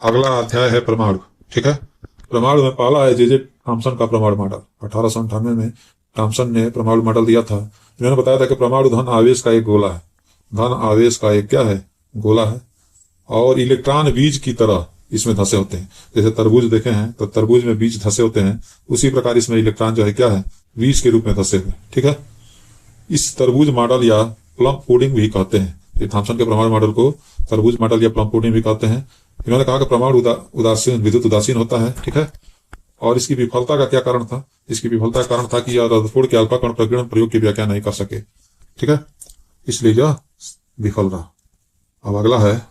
अगला अध्याय है परमाणु। ठीक है, परमाणु में पहला है जे थॉम्सन का परमाणु मॉडल। 1898 में थॉम्सन ने परमाणु मॉडल दिया था। इन्होंने बताया था कि परमाणु धन आवेश का एक गोला है। धन आवेश का एक क्या है? गोला है। और इलेक्ट्रॉन बीज की तरह इसमें धसे होते हैं। जैसे तरबूज देखे हैं तो तरबूज में बीज धसे होते हैं, उसी प्रकार इसमें इलेक्ट्रॉन जो है क्या है? बीज के रूप में धसे हुए। ठीक है, इस तरबूज मॉडल या प्लम पुडिंग भी कहते हैं। ये थॉम्सन के परमाणु मॉडल को तरबूज मॉडल या प्लम पुडिंग भी कहते हैं। इन्होंने कहा कि परमाणु उदासीन विद्युत उदासीन होता है। ठीक है, और इसकी विफलता का क्या कारण था? इसकी विफलता का कारण था कि यह रदरफोर्ड के अल्फा कण प्रकीर्णन प्रयोग की व्याख्या नहीं कर सके। ठीक है, इसलिए यह विफल रहा। अब अगला है,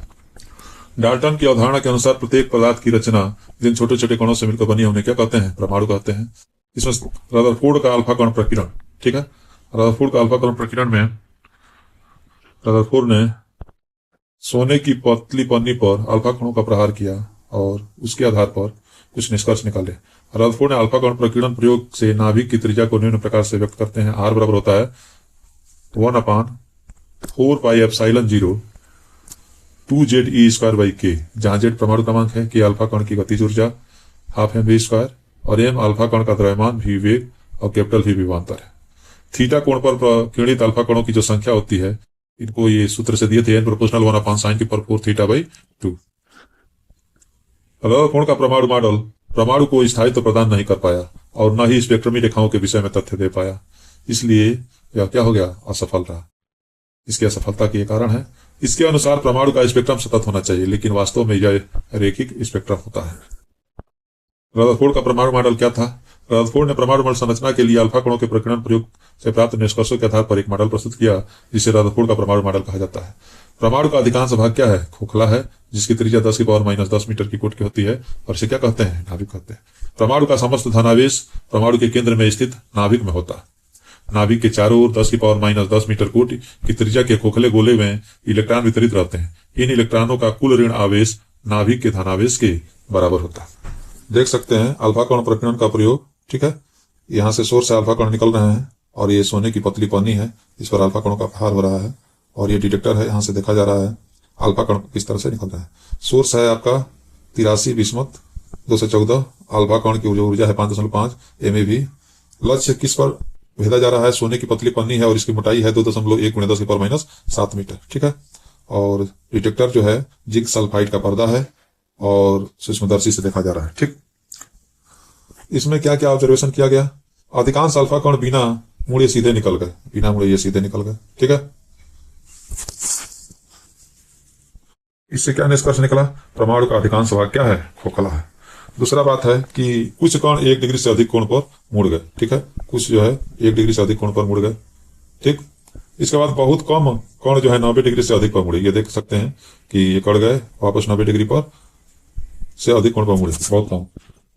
डाल्टन की अवधारणा के अनुसार प्रत्येक पदार्थ की रचना जिन छोटे छोटे कणों से मिलकर बनी है उन्हें क्या कहते हैं? परमाणु कहते हैं। इसमें रदरफोर्ड का अल्फा कण प्रकीर्णन। ठीक है, रदरफोर्ड का अल्फा कण प्रकीर्णन में रदरफोर्ड ने सोने की पतली पन्नी पर अल्फा कणों का प्रहार किया और उसके आधार पर कुछ निष्कर्ष निकाले। रदरफोर्ड ने अल्फा कण प्रकीर्णन प्रयोग से नाभिक की त्रिज्या को निम्न प्रकार से व्यक्त करते हैं। आर बराबर होता है 1/4πε0 2ze²k, जहां जेड परमाणु क्रमांक है, के अल्फा कण की गतिज ऊर्जा ½ और एम अल्फा कण का द्रव्यमान भी वेग और कैपिटल भी विभवांतर है। थीटा कोण पर प्रकीर्णित अल्फा कणों की जो संख्या होती है, इनको ये सूत्र से दिए थे, n प्रोपोर्शनल 1/sin²θ/2। रदरफोर्ड का परमाणु मॉडल परमाणु को स्थायित्व प्रदान नहीं कर पाया और न ही स्पेक्ट्रमी रेखाओं के विषय में तथ्य दे पाया, इसलिए यह क्या हो गया? असफल रहा। इसकी असफलता के कारण है, इसके अनुसार परमाणु का स्पेक्ट्रम सतत होना चाहिए, लेकिन वास्तव में यह रैखिक स्पेक्ट्रम होता है। रदरफोर्ड का परमाणु मॉडल क्या था? रदरफोर्ड ने परमाणु मॉडल संरचना के लिए अल्फा कणों के प्रकीर्णन प्रयोग से प्राप्त निष्कर्षों के आधार पर एक मॉडल प्रस्तुत किया, जिसे रदरफोर्ड का परमाणु मॉडल कहा जाता है। परमाणु का अधिकांश भाग क्या है? खोखला है, जिसकी त्रिज्या 10⁻⁻10 मीटर की कोट की होती है, और इसे क्या कहते हैं? नाभिक कहते हैं। परमाणु का समस्त धनावेश परमाणु के केंद्र में स्थित नाभिक में होता है। नाभिक के चारों ओर 10⁻10 मीटर कोट की त्रिज्या के खोखले गोले में इलेक्ट्रॉन वितरित रहते हैं। इन इलेक्ट्रॉनों का कुल ऋण आवेश नाभिक के धनावेश के बराबर होता है। देख सकते हैं अल्फा कण प्रकीर्णन का प्रयोग। ठीक है, यहाँ से सोर्स से अल्फा कण निकल रहे हैं और ये सोने की पतली पन्नी है, इस पर अल्फा कणों का प्रहार हो रहा है और ये डिटेक्टर है, यहाँ से देखा जा रहा है अल्फा कण किस तरह से निकल रहा है। सोर्स है आपका 83/214। अल्फा कण की जो ऊर्जा है 5.5 MeV। लक्ष्य किस पर भेजा जा रहा है? सोने की पतली पन्नी है और इसकी मोटाई है 2.1 × 10⁻⁷ मीटर। ठीक है, और डिटेक्टर जो है जिंक सल्फाइड का पर्दा है और सूक्ष्मदर्शी से देखा जा रहा है। ठीक, इसमें क्या क्या ऑब्जर्वेशन किया गया? अधिकांश अल्फा कण बिना मुड़े सीधे निकल गए, बिना मुड़े ये सीधे निकल गए। ठीक है, इससे क्या निष्कर्ष निकला? परमाणु का अधिकांश भाग क्या है? खोखला है। दूसरा बात है कि कुछ कण 1 डिग्री से अधिक कोण पर मुड़ गए। ठीक है, कुछ जो है 1 डिग्री से अधिक कोण पर मुड़ गए। ठीक, इसके बाद बहुत कम कण जो है 90 डिग्री से अधिक पर मुड़े। ये देख सकते हैं कि ये कण गए वापस 90 डिग्री पर से अधिक कोण पर मुड़े, बहुत कम।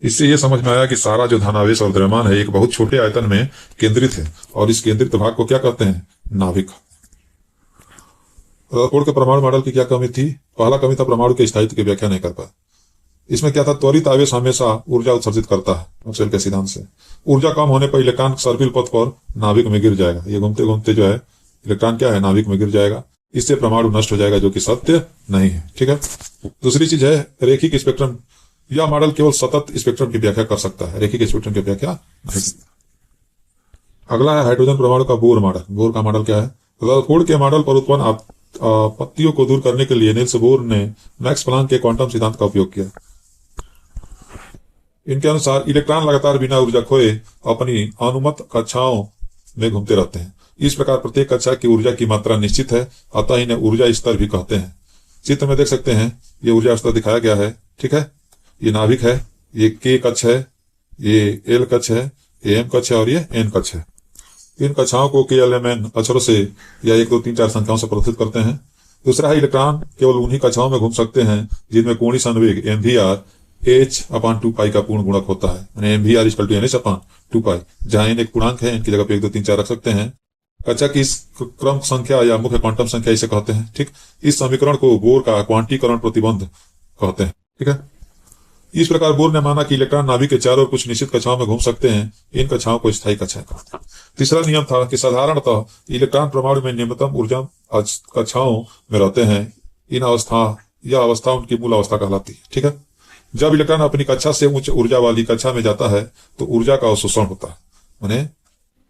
इससे ये समझ में आया कि सारा जो धनावेश और द्रव्यमान है एक बहुत छोटे आयतन में केंद्रित है और इस केंद्रित भाग को क्या कहते हैं? नाभिक। रदरफोर्ड के परमाणु मॉडल की क्या कमी थी? पहला कमी था परमाणु के स्थायित्व की व्याख्या नहीं कर पाया। इसमें क्या था? त्वरित आवेश हमेशा ऊर्जा उत्सर्जित करता है मैक्सवेल के सिद्धांत से। ऊर्जा कम होने पर इलेक्ट्रॉन सर्पिल पथ पर नाभिक में गिर जाएगा। ये घूमते घूमते जो है इलेक्ट्रॉन क्या है? नाभिक में गिर जाएगा। इससे परमाणु नष्ट हो जाएगा, जो कि सत्य नहीं है। ठीक है, दूसरी चीज है रैखिक स्पेक्ट्रम। यह मॉडल केवल सतत स्पेक्ट्रम की व्याख्या कर सकता है, रैखिक स्पेक्ट्रम की व्याख्या नहीं। अगला है हाइड्रोजन परमाणु का बोर मॉडल। बोर का मॉडल क्या है? रदरफोर्ड के मॉडल पर उत्पन्न आपत्तियों को दूर करने के लिए नील्स बोर ने मैक्स प्लांक के क्वांटम सिद्धांत का उपयोग किया। इनके अनुसार इलेक्ट्रॉन लगातार बिना ऊर्जा खोए अपनी अनुमत कक्षाओं में घूमते रहते हैं। इस प्रकार प्रत्येक कक्षा की ऊर्जा की मात्रा निश्चित है, अतः इन्हें ऊर्जा स्तर भी कहते हैं। चित्र में देख सकते हैं ये ऊर्जा स्तर दिखाया गया है। ठीक है, ये नाभिक है, ये K कक्ष है, ये L कक्ष है, ये M कक्ष है और ये N कक्ष है। इन कक्षाओं को KLMN अक्षरों से या 1 2 3 4 संख्याओं से प्रदर्शित करते हैं। दूसरा है इलेक्ट्रॉन केवल उन्हीं कक्षाओं में घूम सकते हैं जिनमें कोणीय संवेग MVR h/2π का पूर्ण गुणक होता है, यानी MVR = NH/2π, जहां n एक पूर्णांक है, इनकी जगह पे 1 2 3 4 रख सकते हैं। कक्षा की क्रम संख्या या मुख्य क्वांटम संख्या इसे कहते हैं। ठीक, इस समीकरण को बोर का क्वांटीकरण प्रतिबंध कहते हैं। ठीक है, इस प्रकार बोर ने माना कि इलेक्ट्रॉन नाभिक के चारों ओर कुछ निश्चित कक्षाओं में घूम सकते हैं। इन कक्षाओं को स्थायी कक्षाएं कहते हैं। तीसरा नियम था कि साधारणतः इलेक्ट्रॉन परमाणु में निम्नतम ऊर्जा कक्षाओं में रहते हैं। इन अवस्था यह अवस्था उनकी मूल अवस्था कहलाती है। ठीक है। जब इलेक्ट्रॉन अपनी कक्षा से उच्च ऊर्जा वाली कक्षा में जाता है तो ऊर्जा का अवशोषण होता है। माने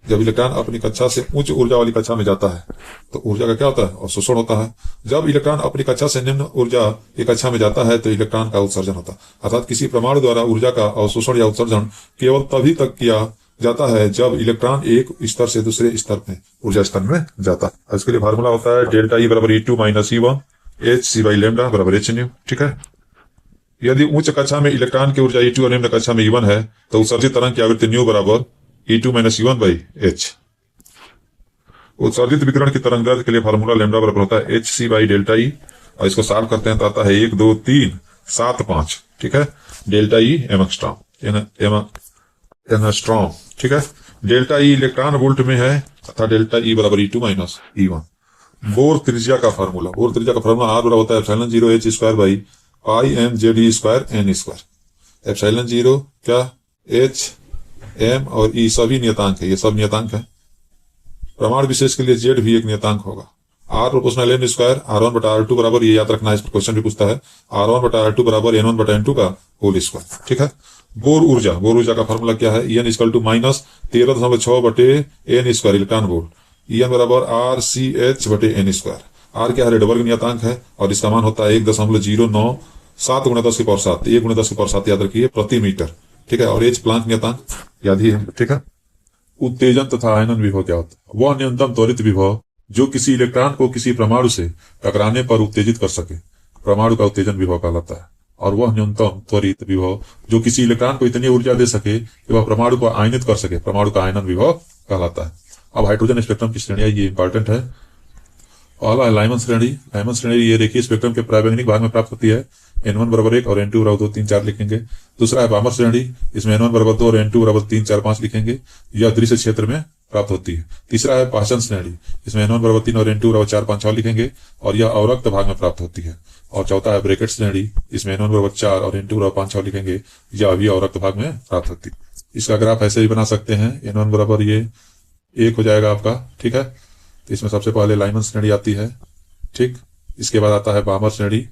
जब इलेक्ट्रॉन अपनी कक्षा से उच्च ऊर्जा वाली कक्षा में जाता है तो ऊर्जा का क्या होता है? अवशोषण होता है। जब इलेक्ट्रॉन अपनी कक्षा से निम्न ऊर्जा की कक्षा में जाता है तो इलेक्ट्रॉन का उत्सर्जन होता है। अर्थात किसी परमाणु द्वारा ऊर्जा का अवशोषण या उत्सर्जन केवल तभी तक किया जाता है जब इलेक्ट्रॉन एक स्तर से दूसरे स्तर में ऊर्जा स्तर में जाता है। इसके लिए फार्मूला होता है डेल्टा ई बराबर E2 minus E1 h c by lambda बराबर एच न्यू। ठीक है। यदि उच्च कक्षा में इलेक्ट्रॉन की ऊर्जा E2 और निम्न कक्षा में E1 है तो उत्सर्जित तरंग की आवृत्ति न्यू बराबर E2 minus E1 by H. उत्सर्जित विकिरण की तरंग दैर्ध्य के लिए फार्मूला लेमडा बराबर होता है h c by delta E, और इसको सॉल्व करते हैं तो आता है 1 2 3 7 5। ठीक है। Delta E angstrom. ठीक है। डेल्टा ई इलेक्ट्रॉन वोल्ट में है तथा डेल्टा ई बराबर E2 माइनस E1। बोर त्रिज्या का फार्मूला आर बराबर होता है epsilon 0 h square by pi m z e square n square. Epsilon 0 क्या, एच एम और ई सभी नियतांक है, ये सब नियतांक है। प्रमाण विशेष के लिए जेड भी एक नियतांक होगा। Are proportional M square R1 बटा R2 बराबर, ये याद रखना है, इस पर क्वेश्चन भी पूछता है, R1 बटा R2 बराबर N1 बटा N2 का होल स्क्वायर। ठीक है। बोर ऊर्जा का फार्मूला क्या है? En इक्वल टू माइनस 13.6 बटे n square electron volt. En बराबर RCH बटे एन स्क्वायर। आर क्या है? रेडबर्ग नियतांक है और इसका मान होता है 1.097 गुणा 10 की पावर 7, 1 गुणा 10 की पावर 7 याद रखिए प्रति मीटर। ठीक है। और एच प्लांक नियतांक याद ही है। ठीक है। उत्तेजन तथा आयनन विभव क्या होता है? वह न्यूनतम त्वरित विभव जो किसी इलेक्ट्रॉन को किसी परमाणु से टकराने पर उत्तेजित कर सके, परमाणु का उत्तेजन विभव कहलाता है। और वह न्यूनतम त्वरित विभव जो किसी इलेक्ट्रॉन को इतनी ऊर्जा दे सके कि वह परमाणु को आयनित कर सके, परमाणु का आयनन विभव कहलाता है। अब हाइड्रोजन स्पेक्ट्रम की श्रेणियां, ये इंपॉर्टेंट है। और लाइमन श्रेणी ये रेखीय स्पेक्ट्रम के प्रावैंगिक भाग में प्राप्त होती है। N1 बराबर 1 और N2 बराबर 2 3 4 लिखेंगे। दूसरा है बामर श्रेणी, इसमें N1 बराबर 2 और N2 बराबर 3 4 5 लिखेंगे, यह दृश्य क्षेत्र में प्राप्त होती है। तीसरा है पाचन श्रेणी, इसमें N1 बराबर 3 और N2 बराबर 4 5 6 लिखेंगे और यह अवरक्त भाग में प्राप्त होती है। और चौथा है ब्रैकेट श्रेणी, इसमें N1 बराबर 4 और N2 बराबर 5 6 लिखेंगे, यह भी अवरक्त भाग में प्राप्त होती है। इसका ग्राफ ऐसे ही बना सकते हैं। N1 बराबर ये 1 हो जाएगा आपका। ठीक है। तो इसमें सबसे पहले लाइमन श्रेणी आती है। ठीक। इसके बाद आता है बामर श्रेणी,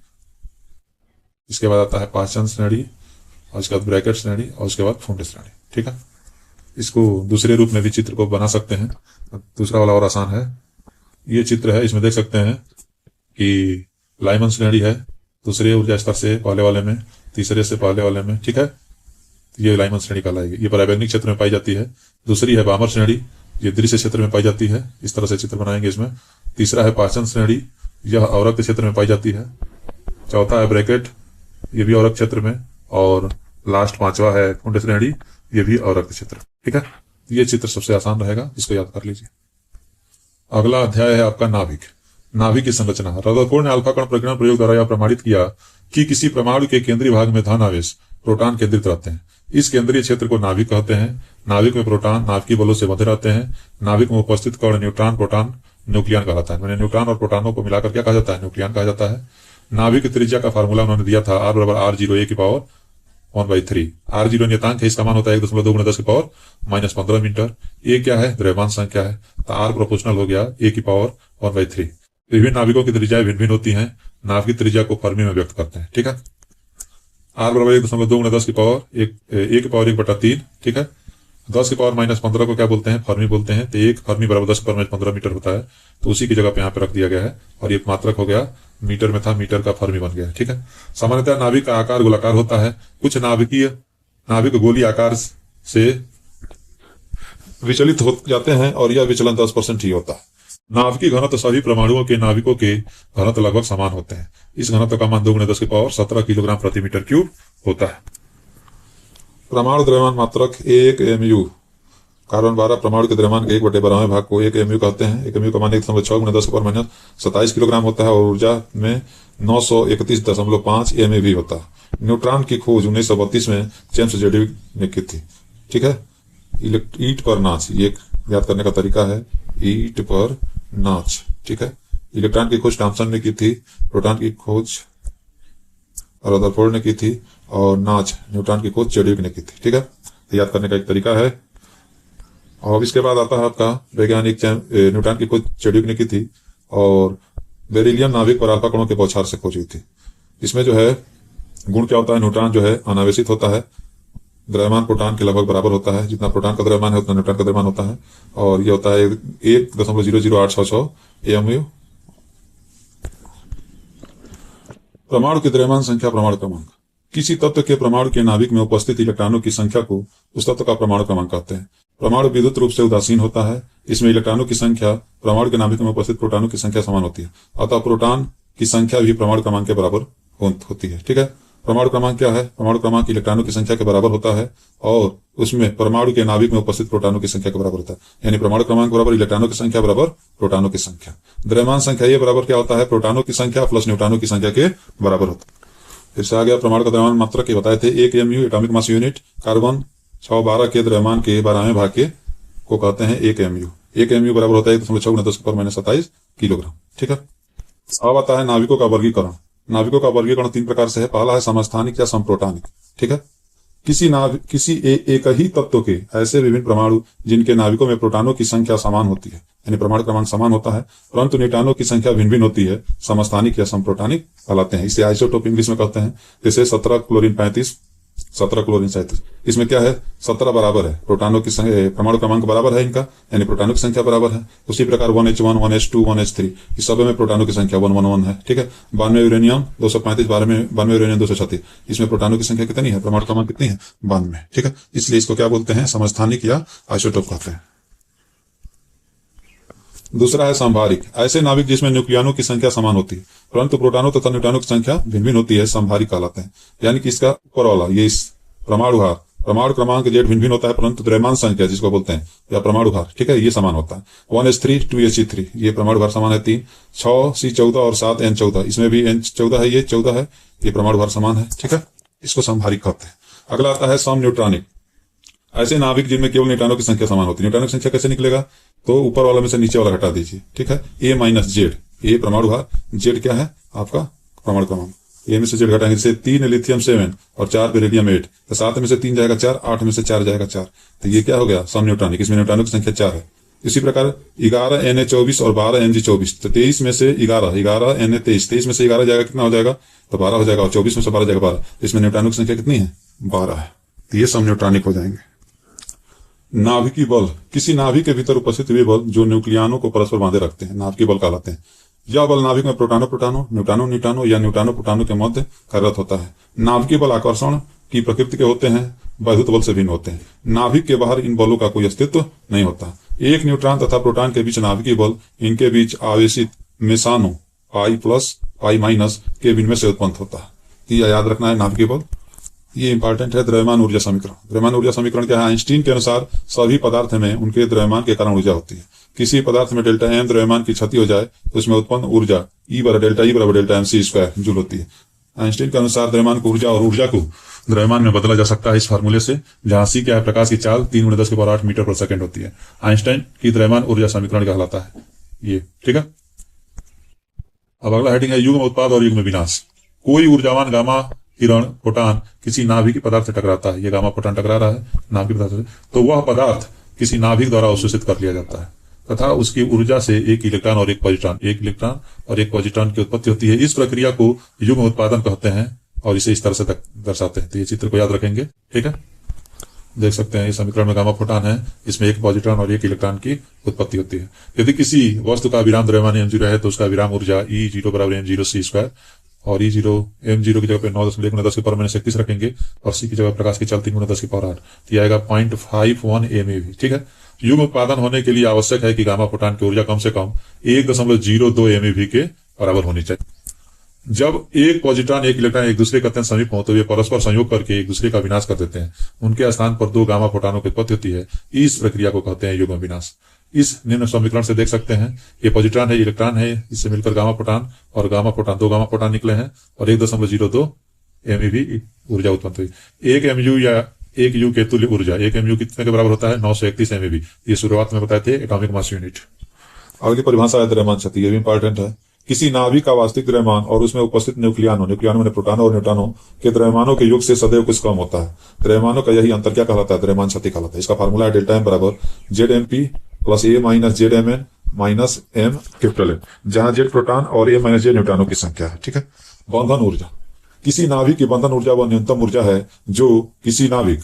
इसके बाद आता है पाचन श्रेणी, और इसके बाद ब्रैकेट श्रेणी, और उसके बाद फुंड श्रेणी। ठीक है। इसको दूसरे रूप में भी चित्र को बना सकते हैं। दूसरा वाला और आसान है। ये चित्र है, इसमें देख सकते हैं कि लाइमन श्रेणी है दूसरे ऊर्जा स्तर से पहले वाले में, तीसरे से पहले वाले में। ठीक है। ये लाइमन श्रेणी कहलाएगी। ये परावैंगिक क्षेत्र में पाई जाती है। दूसरी है बामर श्रेणी, ये दृश्य क्षेत्र में पाई जाती है। इस तरह से चित्र बनाएंगे इसमें। तीसरा है पाचन श्रेणी, यह अवरक्त क्षेत्र में पाई जाती है। चौथा है ब्रैकेट, ये भी अवरक्त क्षेत्र में। और लास्ट पांचवा है फुंड श्रेणी, ये भी अवरक्त क्षेत्र। ठीक है। ये चित्र सबसे आसान रहेगा, इसको याद कर लीजिए। अगला अध्याय है आपका नाभिक की संरचना। रदरफोर्ड ने अल्फा कण प्रकीर्णन प्रयोग द्वारा यह प्रमाणित किया कि किसी परमाणु के केंद्रीय भाग में धन आवेश प्रोटॉन केंद्रित रहते हैं। इस केंद्रीय क्षेत्र को नाभिक कहते हैं। नाभिक में प्रोटॉन नाभिकीय बलों से बंधे रहते हैं। नाभिक में उपस्थित कण न्यूट्रॉन प्रोटॉन न्यूक्लियन कहलाता है। मैंने न्यूट्रॉन और प्रोटॉनों को मिलाकर क्या कहा जाता है? न्यूक्लियन कहा जाता है। नाभिक की त्रिज्या का फार्मूला उन्होंने दिया था R बराबर R0 A की पावर 1/3। R0 नियतांक है, इसका मान होता है 1.2 गुणा 10 की पावर -15 मीटर। ए क्या है? द्रव्यमान संख्या है, तो R प्रोपोर्शनल हो गया A की पावर 1/3। विभिन्न नाभिकों की त्रिज्याएं भिन्न भिन्न होती हैं। नाभिक त्रिज्या को फर्मी में व्यक्त करते हैं। ठीक है। R बराबर 1.2 गुणा 10 की पावर A की पावर 1/3। ठीक है। 10 की पावर -15 को क्या बोलते हैं? फर्मी बोलते हैं। तो एक फर्मी बराबर 10 की पावर -15 मीटर होता है, तो उसी की जगह पे यहाँ पे रख दिया गया है। और ये मात्रक हो गया, मीटर में था, मीटर का फर्मी बन गया। ठीक है। सामान्यतः नाभिक का आकार गोलाकार होता है। कुछ नाभिक गोली आकार से विचलित हो जाते हैं और यह विचलन 10% ही होता है। नाभिकीय घनत्व सभी परमाणुओं के नाभिकों के घनत्व लगभग समान होते हैं। इस घनत्व का मान 2 गुणा 10 की पावर 17 किलोग्राम प्रति मीटर क्यूब होता है। परमाणु द्रव्यमान मात्रक 1 mu। कार्बन 12 परमाणु के द्रव्यमान के 1/12वें भाग को 1 mu कहते हैं। 1 mu का मान 1.6 गुणा 10 की पावर -27 किलोग्राम होता है और ऊर्जा में 931.5 MeV होता है। न्यूट्रॉन की खोज 1932 में जेम्स जेडविक ने की थी। ठीक है। ईंट पर नाच, ये याद करने का तरीका है, ईंट पर नाच। ठीक है। इलेक्ट्रॉन की खोज थॉमसन ने की थी। प्रोटॉन की खोज रदरफोर्ड ने की थी। और नाच न्यूट्रॉन की खोज जेडविक ने की थी। ठीक है। तो याद करने का एक तरीका है। और इसके बाद आता है आपका वैज्ञानिक न्यूट्रॉन की खोज जेडविक ने की थी और बेरिलियम नाभिक पर अल्फा कणों के बौछार से खोजी थी। इसमें जो है गुण क्या होता है, न्यूट्रॉन जो है अनावेशित होता है, द्रव्यमान प्रोटॉन के लगभग बराबर होता है, जितना प्रोटॉन का द्रव्यमान है उतना न्यूट्रॉन का द्रव्यमान होता है, और ये होता है 1.00866 एमयू। परमाणु की द्रव्यमान संख्या, परमाणु क्रमांक। किसी तत्व के परमाणु के नाभिक में उपस्थित इलेक्ट्रॉनों की संख्या को उस तत्व का परमाणु क्रमांक कहते हैं। परमाणु विद्युत रूप से उदासीन होता है, इसमें इलेक्ट्रॉनों की संख्या परमाणु के नाभिक में उपस्थित प्रोटॉनों की संख्या समान होती है, अतः प्रोटॉन की संख्या भी परमाणु क्रमांक के बराबर होती है। ठीक है, परमाणु क्रमांक क्या है, परमाणु क्रमांक इलेक्ट्रॉनों की संख्या के बराबर होता है और उसमें परमाणु के नाभिक में उपस्थित प्रोटॉनों की संख्या के बराबर होता है, यानी परमाणु क्रमांक बराबर इलेक्ट्रॉनों की संख्या बराबर प्रोटॉनों की संख्या। द्रव्यमान संख्या ये बराबर क्या होता है, प्रोटॉनों की संख्या प्लस न्यूट्रॉनों की संख्या के बराबर होता है। फिर से आ गया परमाणु का द्रव्यमान मात्रक, के बताए थे 1 mu atomic mass unit. Carbon 612 के द्रव्यमान के 12वें भाग के को कहते हैं 1 mu। 1 mu बराबर होता है 1.6×10⁻27 किलोग्राम। ठीक है, अब आता है नाविकों का वर्गीकरण। नाविकों का वर्गीकरण 3 प्रकार से है। पहला है समस्थानिक या समप्रोटॉनिक। ठीक है, किसी एक ही तत्व के ऐसे विभिन्न परमाणु जिनके नाविकों में प्रोटॉनों की संख्या समान होती है, यानी परमाणु क्रमांक समान होता है, परंतु न्यूट्रॉनों की संख्या भिन्न भिन्न होती है, समस्थानिक या समप्रोटॉनिक कहलाते हैं। इसे आइसोटोप इंग्लिश में कहते हैं। जैसे 17 क्लोरीन 35, 17 क्लोरीन 37, इसमें क्या है, 17 बराबर है, प्रोटॉनों की संख्या परमाणु क्रमांक बराबर है इनका, यानी प्रोटॉनों की संख्या बराबर है। उसी प्रकार 1H1, 1H2, 1H3 इस सब में प्रोटॉनों की संख्या 111 है। ठीक है, 92 यूरेनियम 235, 92 यूरेनियम 236, इसमें प्रोटॉनों की संख्या कितनी है, परमाणु क्रमांक कितनी है, 92। ठीक है, इसलिए इसको क्या बोलते हैं, समस्थानिक या आइसोटोप कहते हैं। दूसरा है संभारिक। ऐसे नाविक जिसमें न्यूक्लियनों की संख्या समान होती है परंतु प्रोटॉनों तथा न्यूट्रॉनों की संख्या भिन्न भिन्न होती है, संभारिक कहलाते हैं। यानी कि इसका ऊपर वाला ये इस परमाणु हार, परमाणु क्रमांक जेड भिन्न भिन्न होता है परंतु द्रव्यमान संख्या जिसको बोलते हैं या परमाणु भार, ठीक है, ये समान होता है। 1H3 2He3 ये परमाणु भार समान है 3, 6C14 और 7N14, इसमें भी N14 है, ये 14 है, ये परमाणु भार समान है। ठीक है, इसको संभारिक कहते हैं। अगला आता है सम न्यूट्रॉनिक। ऐसे नाविक जिनमें केवल न्यूट्रॉनों की संख्या समान होती है। न्यूट्रॉनों की संख्या कैसे निकलेगा, तो ऊपर वाला में से नीचे वाला घटा दीजिए। ठीक है, A-Z, ये परमाणु भार, जेड क्या है आपका परमाणु क्रमांक, ए में से जेड घटाएंगे, जैसे 3 लिथियम 7 और 4 बेरिलियम 8, तो 7 में से 3 जाएगा 4, 8 में से 4 जाएगा 4, तो ये क्या हो गया, सम न्यूट्रॉनिक, इसमें न्यूट्रॉनों की संख्या 4 है। इसी प्रकार 11 Na24 और 12 Mg24, तो 23 में से 11 Na23, 23 में से 11 जाएगा, कितना हो जाएगा, तो 12 हो जाएगा, और 24 में से 12 जाएगा 12, इसमें न्यूट्रॉनों की संख्या कितनी है, 12 है, तो ये सम न्यूट्रॉनिक हो जाएंगे। नाभिकीय बल। किसी नाभिक के भीतर उपस्थित वे बल जो न्यूक्लियनों को परस्पर बांधे रखते हैं, नाभिकीय बल कहलाते हैं। यह बल नाभिक में प्रोटॉनों न्यूट्रॉनों या न्यूट्रॉनों के मध्य कार्यरत होता है। नाभिकीय बल आकर्षण की प्रकृति के होते हैं, वैद्युत बल से भिन्न होते हैं। नाभिक के बाहर इन बलों का कोई अस्तित्व नहीं होता। एक न्यूट्रॉन तथा प्रोटॉन के बीच नाभिकीय बल इनके बीच आवेशित मेसानो पाई+ के विनिमय से उत्पन्न होता है। यह याद रखना है नाभिकीय बल। ये इंपॉर्टेंट है। द्रव्यमान ऊर्जा समीकरण। द्रव्यमान ऊर्जा समीकरण क्या है, आइंस्टीन के अनुसार सभी पदार्थ में उनके द्रव्यमान के कारण ऊर्जा होती है। किसी पदार्थ में डेल्टा एम द्रव्यमान की क्षति हो जाए तो उसमें उत्पन्न ऊर्जा E बराबर डेल्टा mc² जूल होती है। आइंस्टीन के अनुसार द्रव्यमान को ऊर्जा और ऊर्जा को द्रव्यमान में बदला जा सकता है इस फार्मूले से, जहां C क्या है, प्रकाश की चाल 3×10⁸ मीटर पर सेकंड होती है। आइंस्टाइन की द्रव्यमान ऊर्जा समीकरण कहलाता है ये। ठीक है, अब अगला हेडिंग है युग्म उत्पाद और युग्म विनाश। कोई ऊर्जावान गामा किरण प्रोटॉन किसी नाभिकीय पदार्थ से टकराता है, ये गामा प्रोटॉन टकरा रहा है नाभिकीय पदार्थ से, तो वह पदार्थ किसी नाभिक द्वारा अवशोषित कर लिया जाता है तथा उसकी ऊर्जा से एक इलेक्ट्रॉन और एक पॉजिट्रॉन की उत्पत्ति होती है। इस प्रक्रिया को युग्म उत्पादन कहते हैं और इसे इस तरह से दर्शाते हैं। तो ये चित्र को याद रखेंगे। ठीक है, देख सकते हैं इस समीकरण में गामा प्रोटॉन है, इसमें एक पॉजिट्रॉन और एक इलेक्ट्रॉन की उत्पत्ति होती है। यदि किसी वस्तु का विराम द्रव्यमान m0 है तो उसका विराम ऊर्जा E0 बराबर m0c², और E0 m0 की जगह पे 9×10⁻³ रखेंगे और C की जगह प्रकाश की चाल 3×10⁸ तो आएगा 0.51 MeV। ठीक है, युग्म उत्पादन होने के लिए आवश्यक है कि गामा प्रोटॉन की ऊर्जा कम से कम 1.02 MeV के बराबर होनी चाहिए। जब एक पॉजिट्रॉन एक इलेक्ट्रॉन एक दूसरे के अत्यंत समीप हो तो वे परस्पर संयोग करके एक दूसरे का विनाश कर देते हैं। उनके स्थान पर 2 गामा प्रोटॉनों की उत्पत्ति होती है। इस प्रक्रिया को कहते हैं युग्म विनाश। इस निम्न समीकरण से देख सकते हैं, ये पॉजिट्रॉन है, इलेक्ट्रॉन है, इससे मिलकर गामा प्रोटॉन और गामा प्रोटॉन 2 गामा प्रोटॉन निकले हैं और 1.02 MeV ऊर्जा उत्पन्न हुई। 1 mu या 1 U के तुल्य ऊर्जा 1 mu कितने के बराबर होता है, 931 MeV। ये शुरुआत में बताए थे एटॉमिक मास यूनिट। आगे परिभाषा है द्रव्यमान क्षति, ये भी इंपॉर्टेंट है। किसी नाभिक का वास्तविक द्रव्यमान और उसमें उपस्थित न्यूक्लियनों में प्रोटॉनों और न्यूट्रॉनों के द्रव्यमानों के योग से सदैव कुछ कम होता है। द्रव्यमानों का यही अंतर क्या कहलाता है, द्रव्यमान क्षति कहलाता है। इसका फार्मूला है डेल्टा M बराबर ZMP + A - ZMN - M, जहां Z प्रोटॉन और A - Z न्यूट्रॉनों की संख्या है। ठीक है, बंधन ऊर्जा। किसी नाभिक की बंधन ऊर्जा वह न्यूनतम ऊर्जा है जो किसी नाभिक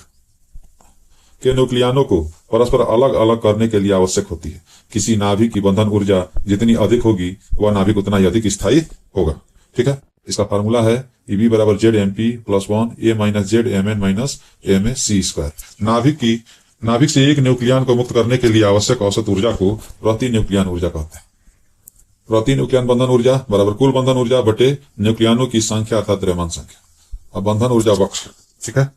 के न्यूक्लियनों को परस्पर अलग अलग करने के लिए आवश्यक होती है। किसी नाभिक की बंधन ऊर्जा जितनी अधिक होगी वह नाभिक उतना ही अधिक स्थायी होगा। ठीक है, इसका फार्मूला है Eb बराबर ZMP + 1 A - ZMn - MaC²। नाभिक से एक न्यूक्लियन को मुक्त करने के लिए आवश्यक औसत ऊर्जा को प्रति न्यूक्लियन ऊर्जा कहते हैं। प्रति न्यूक्लियन बंधन ऊर्जा बराबर कुल बंधन ऊर्जा बटे न्यूक्लियनों की संख्या अर्थात द्रव्यमान संख्या। अब बंधन ऊर्जा वक्र। ठीक है,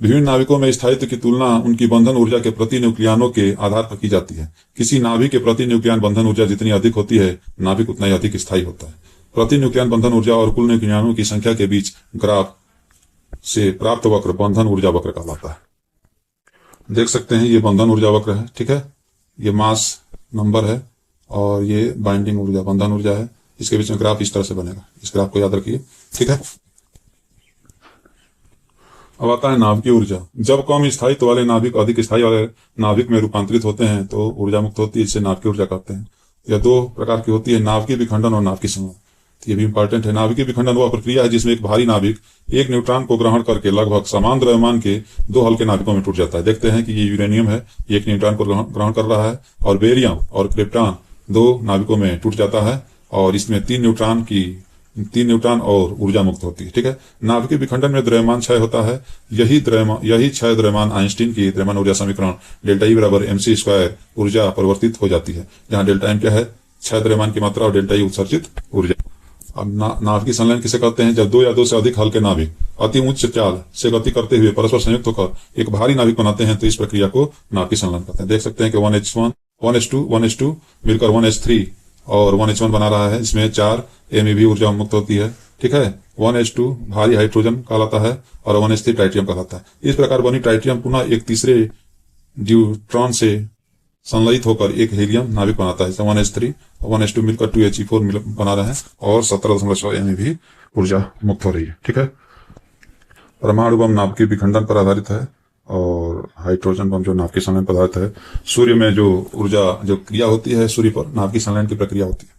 विभिन्न नाभिकों में स्थायित्व की तुलना उनकी बंधन ऊर्जा के प्रति न्यूक्लियनों के आधार पर की जाती है। किसी नाभिक के प्रति न्यूक्लियन बंधन ऊर्जा जितनी अधिक होती है नाभिक उतना ही अधिक स्थायी होता है। प्रति न्यूक्लियन बंधन ऊर्जा और कुल न्यूक्लियनों की संख्या के बीच ग्राफ से प्राप्त वक्र बंधन ऊर्जा वक्र कहलाता है। देख सकते हैं ये बंधन ऊर्जा वक्र है। ठीक है, ये मास नंबर है और ये बाइंडिंग ऊर्जा बंधन ऊर्जा है। इसके बीच में ग्राफ इस तरह से बनेगा, इस ग्राफ को याद रखिए। ठीक है, अब आता है नाभिकीय ऊर्जा। जब कम स्थायित्व वाले नाभिक अधिक स्थायी वाले नाभिक में रूपांतरित होते हैं तो ऊर्जा मुक्त होती है, इसे नाभिकीय ऊर्जा कहते हैं। यह दो प्रकार की होती है, नाभिकीय विखंडन और नाभिकीय संलयन। ये भी इंपॉर्टेंट है। नाभिकीय विखंडन वह प्रक्रिया है जिसमें एक भारी नाभिक एक न्यूट्रॉन को ग्रहण करके लगभग समान द्रव्यमान के दो हल्के नाभिकों में टूट जाता है। देखते हैं कि ये यूरेनियम है, एक न्यूट्रॉन को ग्रहण कर रहा है, और बेरियम और क्रिप्टॉन दो नाभिकों में टूट जाता है और इसमें तीन न्यूट्रॉन और ऊर्जा मुक्त होती है। ठीक है, नाभिकीय विखंडन में द्रव्यमान क्षय होता है। यही क्षय द्रव्यमान आइंस्टीन की द्रव्यमान ऊर्जा समीकरण डेल्टा E बराबर mc² ऊर्जा परिवर्तित हो जाती है, जहां डेल्टा M क्या है, क्षय द्रव्यमान की मात्रा, और डेल्टा E उत्सर्जित ऊर्जा। अब नाभिकीय संलयन किसे कहते हैं? जब दो या दो से अधिक हल्के नाभिक अति उच्च चाल से गति करते हुए परस्पर संयुक्त होकर एक भारी नाभिक बनाते हैं तो इस प्रक्रिया को नाभिकीय संलयन कहते हैं। देख सकते हैं कि 1H1 1H2 मिलकर 1H3 और 1H1 बना रहा है। इसमें 4 MeV ऊर्जा मुक्त होती है। ठीक है, 1H2 भारी हाइड्रोजन कहलाता है और 1H3 ट्राइटियम कहलाता है। इस प्रकार बनी ट्राइटियम पुनः एक तीसरे ड्यूट्रॉन से संलयित होकर एक हीलियम नाभिक बनाता है। 1H3 और 1H2 मिलकर 2He4 बना रहे हैं और 17.6 MeV ऊर्जा मुक्त हो रही है। ठीक है, परमाणु बम नाभिकीय विखंडन पर आधारित है और हाइड्रोजन बम जो नाभिकीय संलयन पर आधारित है। सूर्य में जो ऊर्जा जो क्रिया होती है सूर्य पर नाभिकीय संलयन की प्रक्रिया होती है।